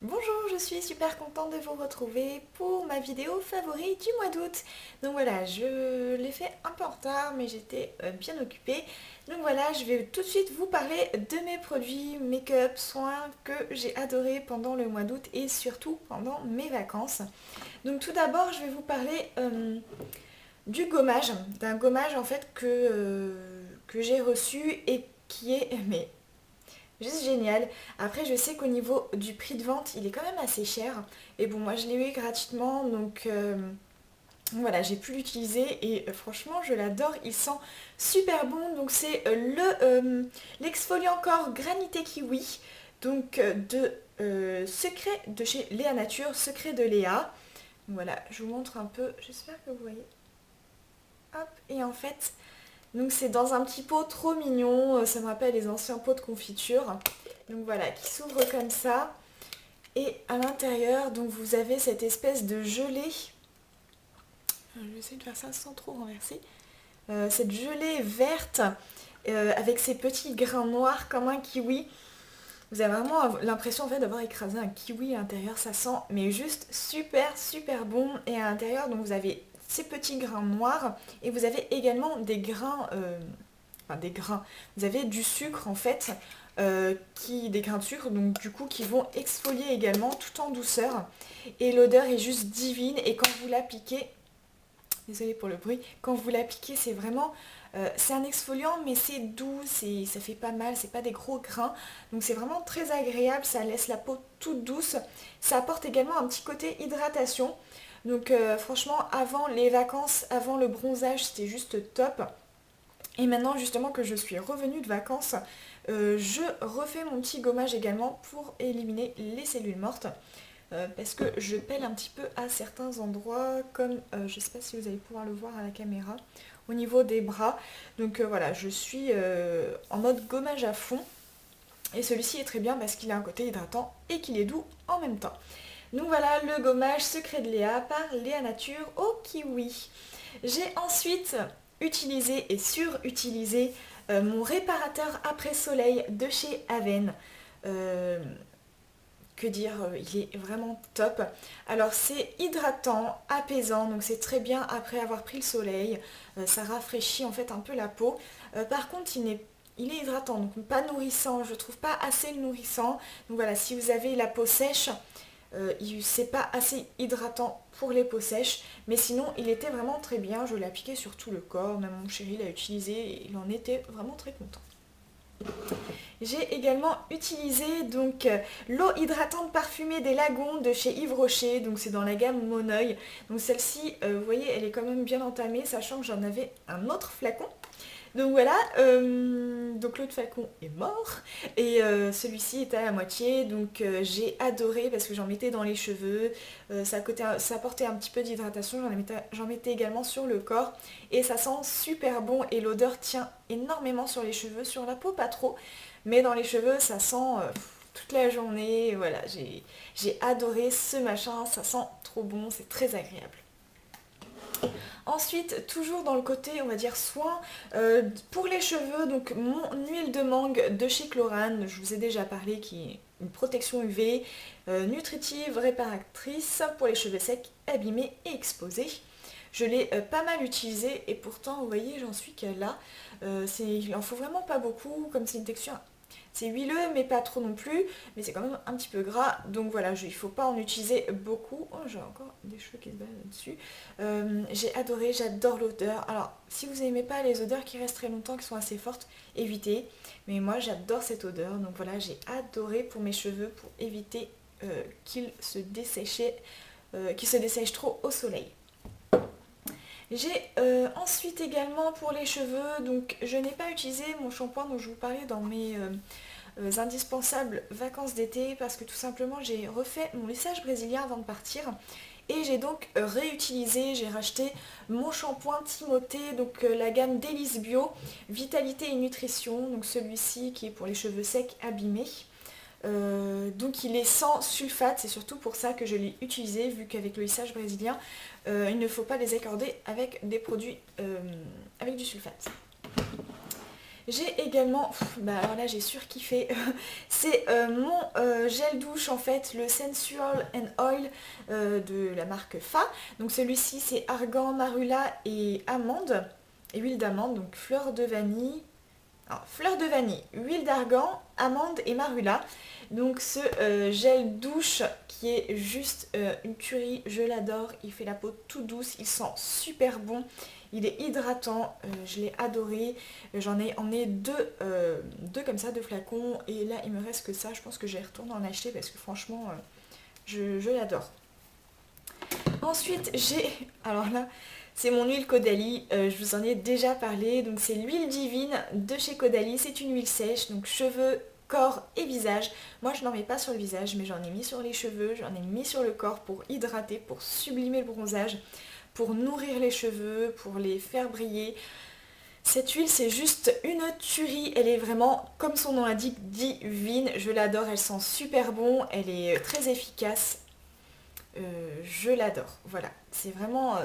Bonjour, je suis super contente de vous retrouver pour ma vidéo favorite du mois d'août. Donc voilà, je l'ai fait un peu en retard, mais j'étais bien occupée. Donc voilà, je vais tout de suite vous parler de mes produits make-up, soins que j'ai adorés pendant le mois d'août et surtout pendant mes vacances. Donc tout d'abord, je vais vous parler du gommage, d'un gommage en fait que j'ai reçu et qui est mais juste génial. Après, je sais qu'au niveau du prix de vente, il est quand même assez cher. Et bon, moi, je l'ai eu gratuitement, donc voilà, j'ai pu l'utiliser et franchement, je l'adore. Il sent super bon. Donc, c'est l'exfoliant corps Granité Kiwi, donc Secret de chez Léa Nature, Secret de Léa. Voilà, je vous montre un peu. J'espère que vous voyez. Hop, et en fait, donc c'est dans un petit pot trop mignon, ça me rappelle les anciens pots de confiture. Donc voilà, qui s'ouvre comme ça. Et à l'intérieur, donc vous avez cette espèce de gelée. Je vais essayer de faire ça sans trop renverser. Cette gelée verte avec ces petits grains noirs comme un kiwi. Vous avez vraiment l'impression en fait d'avoir écrasé un kiwi à l'intérieur. Ça sent mais juste super super bon. Et à l'intérieur, donc vous avez ces petits grains noirs et vous avez également des grains enfin des grains. Vous avez du sucre en fait, des grains de sucre, donc du coup qui vont exfolier également tout en douceur. Et l'odeur est juste divine et quand vous l'appliquez, désolée pour le bruit, quand vous l'appliquez c'est vraiment, c'est un exfoliant mais c'est doux, ça fait pas mal, c'est pas des gros grains. Donc c'est vraiment très agréable, ça laisse la peau toute douce. Ça apporte également un petit côté hydratation. Donc franchement avant les vacances, avant le bronzage c'était juste top. Et maintenant justement que je suis revenue de vacances, je refais mon petit gommage également pour éliminer les cellules mortes. Parce que je pèle un petit peu à certains endroits, comme je ne sais pas si vous allez pouvoir le voir à la caméra, au niveau des bras. Donc voilà, je suis en mode gommage à fond. Et celui-ci est très bien parce qu'il a un côté hydratant et qu'il est doux en même temps. Donc voilà le gommage Secret de Léa par Léa Nature au kiwi. J'ai ensuite utilisé et surutilisé mon réparateur après soleil de chez Aven. Euh, que dire, il est vraiment top. Alors c'est hydratant, apaisant, donc c'est très bien après avoir pris le soleil. Ça rafraîchit en fait un peu la peau. Par contre il est hydratant, donc pas nourrissant, je trouve pas assez nourrissant. Donc voilà, si vous avez la peau sèche, c'est pas assez hydratant pour les peaux sèches, mais sinon il était vraiment très bien, je l'ai appliqué sur tout le corps, même mon chéri l'a utilisé et il en était vraiment très content. J'ai également utilisé donc l'eau hydratante parfumée des Lagons de chez Yves Rocher, donc c'est dans la gamme Moneuil. Donc celle-ci, vous voyez, elle est quand même bien entamée, sachant que j'en avais un autre flacon. Donc voilà, donc l'autre flacon est mort et celui-ci est à la moitié, donc j'ai adoré parce que j'en mettais dans les cheveux, ça apportait un petit peu d'hydratation, j'en mettais également sur le corps et ça sent super bon et l'odeur tient énormément sur les cheveux, sur la peau pas trop, mais dans les cheveux ça sent toute la journée, voilà, j'ai adoré ce machin, ça sent trop bon, c'est très agréable. Ensuite, toujours dans le côté, on va dire, soin, pour les cheveux, donc mon huile de mangue de chez Chlorane, je vous ai déjà parlé, qui est une protection UV, nutritive, réparatrice pour les cheveux secs, abîmés et exposés. Je l'ai pas mal utilisé et pourtant, vous voyez, j'en suis qu'à là. Il en faut vraiment pas beaucoup, comme c'est une texture. C'est huileux mais pas trop non plus, mais c'est quand même un petit peu gras, donc voilà, il ne faut pas en utiliser beaucoup. Oh, j'ai encore des cheveux qui se baladent là-dessus. J'ai adoré, j'adore l'odeur. Alors, si vous n'aimez pas les odeurs qui restent très longtemps, qui sont assez fortes, évitez. Mais moi, j'adore cette odeur, donc voilà, j'ai adoré pour mes cheveux, pour éviter qu'ils se dessèchent trop au soleil. J'ai ensuite également pour les cheveux, donc je n'ai pas utilisé mon shampoing dont je vous parlais dans mes indispensables vacances d'été parce que tout simplement j'ai refait mon lissage brésilien avant de partir et j'ai donc réutilisé, j'ai racheté mon shampoing Timothée, donc la gamme Délice Bio, Vitalité et Nutrition, donc celui-ci qui est pour les cheveux secs abîmés. Donc il est sans sulfate, c'est surtout pour ça que je l'ai utilisé, vu qu'avec le lissage brésilien, il ne faut pas les accorder avec des produits avec du sulfate. J'ai également, bah alors là j'ai surkiffé, c'est mon gel douche en fait, le Sensual and Oil de la marque Fa. Donc celui-ci c'est argan, marula et amande, et huile d'amande, donc fleur de vanille, huile d'argan, amande et marula. Donc ce gel douche qui est juste une tuerie, je l'adore, il fait la peau toute douce, il sent super bon, il est hydratant, je l'ai adoré, j'en ai emmené deux comme ça, deux flacons, et là il me reste que ça, je pense que je vais retourner en acheter parce que franchement je l'adore. Ensuite j'ai, alors là c'est mon huile Caudalie, je vous en ai déjà parlé, donc c'est l'huile divine de chez Caudalie, c'est une huile sèche, donc cheveux, corps et visage. Moi je n'en mets pas sur le visage, mais j'en ai mis sur les cheveux, j'en ai mis sur le corps pour hydrater, pour sublimer le bronzage, pour nourrir les cheveux, pour les faire briller. Cette huile c'est juste une tuerie, elle est vraiment, comme son nom l'indique, divine, je l'adore, elle sent super bon, elle est très efficace, je l'adore, voilà, c'est vraiment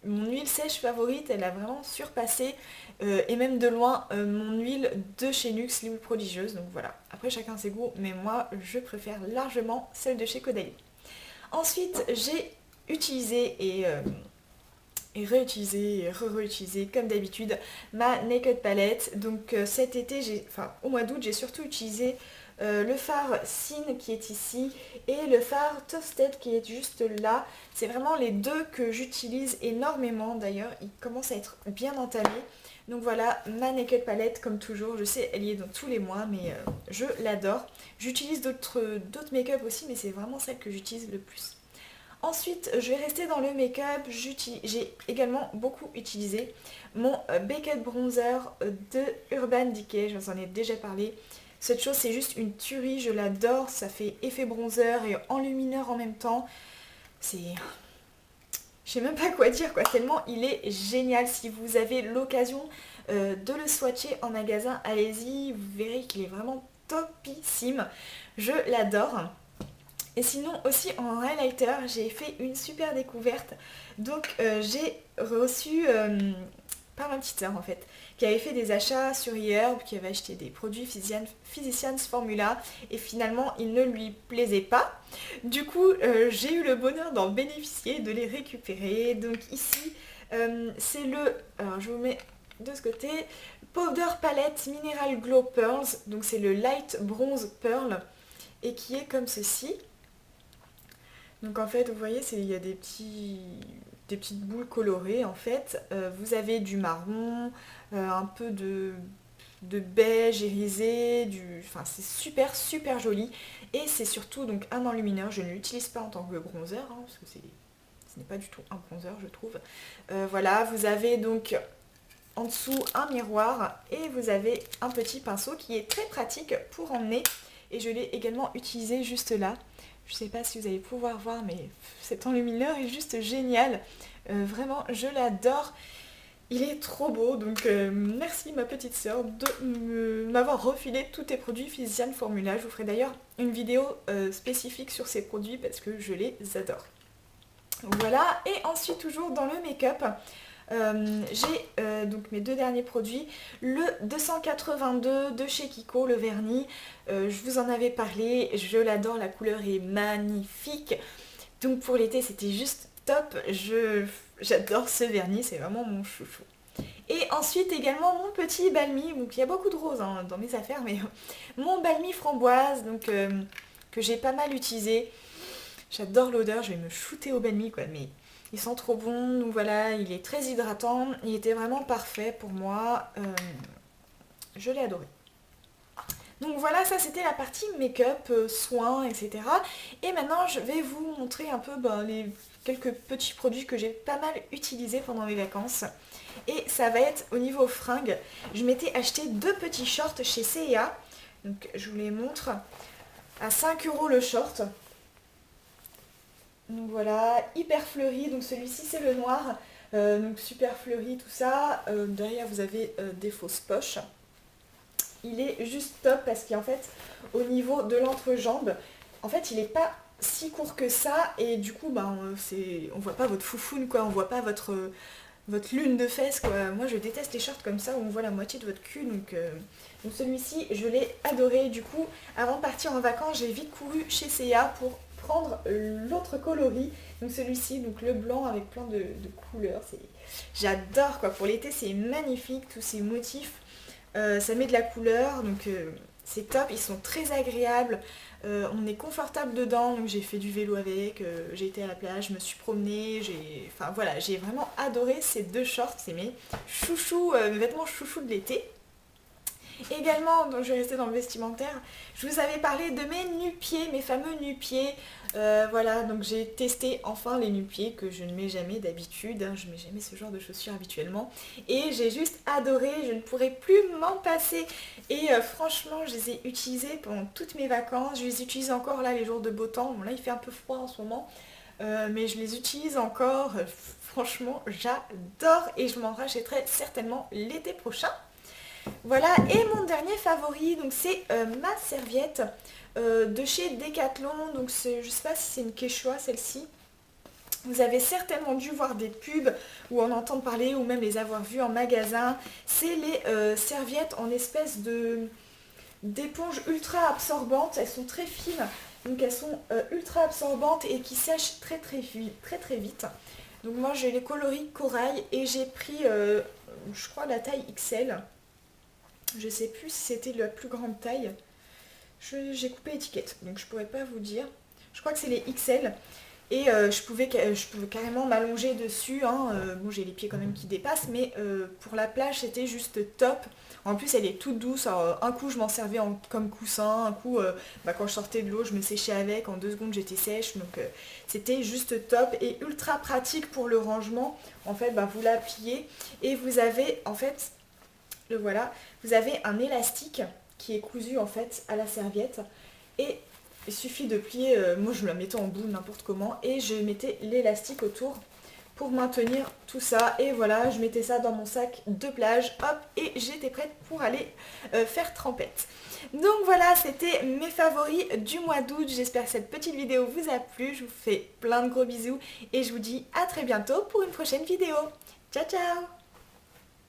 mon huile sèche favorite, elle a vraiment surpassé, et même de loin, mon huile de chez Nuxe, l'huile prodigieuse, donc voilà, après chacun ses goûts, mais moi je préfère largement celle de chez Caudalie. Ensuite j'ai utilisé et réutilisé et réutilisé comme d'habitude ma Naked Palette. Donc cet été, enfin au mois d'août, j'ai surtout utilisé le fard Sin qui est ici et le fard Toasted qui est juste là. C'est vraiment les deux que j'utilise énormément d'ailleurs, ils commencent à être bien entamés. Donc voilà, ma Naked Palette comme toujours, je sais elle y est dans tous les mois mais je l'adore. J'utilise d'autres make-up aussi mais c'est vraiment celle que j'utilise le plus. Ensuite, je vais rester dans le make-up. J'ai également beaucoup utilisé mon Baked Bronzer de Urban Decay. Je vous en ai déjà parlé. Cette chose, c'est juste une tuerie. Je l'adore. Ça fait effet bronzer et enlumineur en même temps. C'est... Je sais même pas quoi dire, quoi. Tellement il est génial. Si vous avez l'occasion de le swatcher en magasin, allez-y. Vous verrez qu'il est vraiment topissime. Je l'adore. Et sinon aussi en highlighter, j'ai fait une super découverte. Donc j'ai reçu par ma petite sœur en fait, qui avait fait des achats sur eHerb, qui avait acheté des produits Physicians Formula et finalement ils ne lui plaisaient pas. Du coup j'ai eu le bonheur d'en bénéficier, de les récupérer. Donc ici c'est le, alors je vous mets de ce côté, Powder Palette Mineral Glow Pearls. Donc c'est le Light Bronze Pearl et qui est comme ceci. Donc en fait, vous voyez, il y a des petites boules colorées en fait. Vous avez du marron, un peu de beige irisé, enfin c'est super super joli. Et c'est surtout donc un enlumineur, je ne l'utilise pas en tant que bronzer, hein, parce que ce n'est pas du tout un bronzer je trouve. Voilà, vous avez donc en dessous un miroir et vous avez un petit pinceau qui est très pratique pour emmener. Et je l'ai également utilisé juste là. Je sais pas si vous allez pouvoir voir, mais cet enlumineur est juste génial. Vraiment, je l'adore. Il est trop beau, donc merci ma petite sœur de m'avoir refilé tous tes produits Physicians Formula. Je vous ferai d'ailleurs une vidéo spécifique sur ces produits parce que je les adore. Voilà, et ensuite toujours dans le make-up, j'ai donc mes deux derniers produits, le 282 de chez Kiko, le vernis, je vous en avais parlé, je l'adore, la couleur est magnifique, donc pour l'été c'était juste top, j'adore ce vernis, c'est vraiment mon chouchou. Et ensuite également mon petit balmy, donc il y a beaucoup de roses hein, dans mes affaires, mais mon balmy framboise, donc que j'ai pas mal utilisé. J'adore l'odeur, je vais me shooter au balmy quoi, mais il sent trop bon, donc voilà, il est très hydratant, il était vraiment parfait pour moi, je l'ai adoré. Donc voilà, ça c'était la partie make-up, soins, etc. Et maintenant je vais vous montrer un peu les quelques petits produits que j'ai pas mal utilisés pendant mes vacances. Et ça va être au niveau fringues, je m'étais acheté deux petits shorts chez C&A, donc je vous les montre, à 5 € le short. Donc voilà, hyper fleuri, donc celui-ci c'est le noir, donc super fleuri tout ça, derrière vous avez des fausses poches. Il est juste top parce qu'en fait au niveau de l'entrejambe, en fait il est pas si court que ça et du coup on voit pas votre foufoune quoi, on voit pas votre votre lune de fesses quoi. Moi je déteste les shorts comme ça où on voit la moitié de votre cul, donc celui-ci je l'ai adoré. Du coup avant de partir en vacances j'ai vite couru chez C&A pour prendre l'autre coloris, donc celui-ci, donc le blanc avec plein de couleurs. J'adore quoi, pour l'été c'est magnifique, tous ces motifs, ça met de la couleur, donc c'est top, ils sont très agréables, on est confortable dedans, donc j'ai fait du vélo avec, j'ai été à la plage, je me suis promenée, enfin voilà, j'ai vraiment adoré ces deux shorts, c'est mes chouchous, mes vêtements chouchous de l'été. Également, donc je vais rester dans le vestimentaire, je vous avais parlé de mes nu-pieds, mes fameux nu-pieds. Voilà, donc j'ai testé enfin les nu-pieds que je ne mets jamais d'habitude, hein, je ne mets jamais ce genre de chaussures habituellement. Et j'ai juste adoré, je ne pourrais plus m'en passer. Et franchement, je les ai utilisés pendant toutes mes vacances, je les utilise encore là les jours de beau temps. Bon là il fait un peu froid en ce moment, mais je les utilise encore. Franchement, j'adore et je m'en rachèterai certainement l'été prochain. Voilà, et mon dernier favori, donc c'est ma serviette de chez Decathlon. Donc je sais pas si c'est une Quechua celle-ci. Vous avez certainement dû voir des pubs ou en entendre parler ou même les avoir vues en magasin. C'est les serviettes en espèce d'éponge ultra absorbantes. Elles sont très fines, donc elles sont ultra absorbantes et qui sèchent très très vite. Donc moi j'ai les coloris corail et j'ai pris, je crois, la taille XL. Je sais plus si c'était la plus grande taille. J'ai coupé l'étiquette, donc je pourrais pas vous dire. Je crois que c'est les XL. Et je pouvais carrément m'allonger dessus. Hein. Bon, j'ai les pieds quand même qui dépassent, mais pour la plage, c'était juste top. En plus, elle est toute douce. Alors, un coup, je m'en servais comme coussin. Un coup, quand je sortais de l'eau, je me séchais avec. En 2 secondes, j'étais sèche. Donc, c'était juste top et ultra pratique pour le rangement. En fait, vous la pliez et vous avez, en fait, le voilà, vous avez un élastique qui est cousu en fait à la serviette et il suffit de plier, moi je la mettais en boule n'importe comment et je mettais l'élastique autour pour maintenir tout ça et voilà, je mettais ça dans mon sac de plage, hop, et j'étais prête pour aller faire trempette. Donc voilà, c'était mes favoris du mois d'août, j'espère que cette petite vidéo vous a plu, je vous fais plein de gros bisous et je vous dis à très bientôt pour une prochaine vidéo. Ciao ciao.